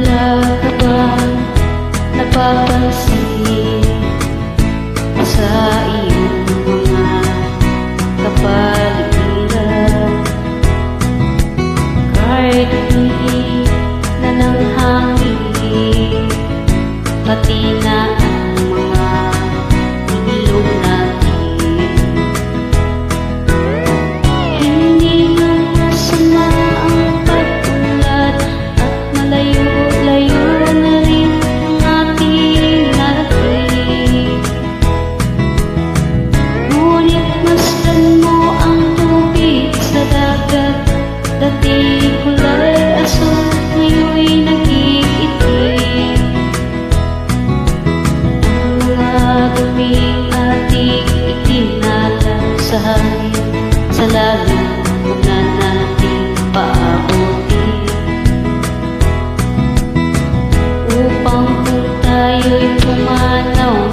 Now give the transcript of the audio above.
Wala ka bang napapansin sa iyong mga kapaligiran? Kahit hindi na ng hangin, pati na ang mga ilog natin. Hindi na masama ang pag-unlad at malayo-layo na rin ang ating narating. Ngunit masdan mo ang tubig sa dagat, dati kulay asul, ngayon'y nag-iitim. Ang mga duming ating ikinala sa hangin, sa lalim huwag na natin paabutin. Upang kung tayo'y pumanaw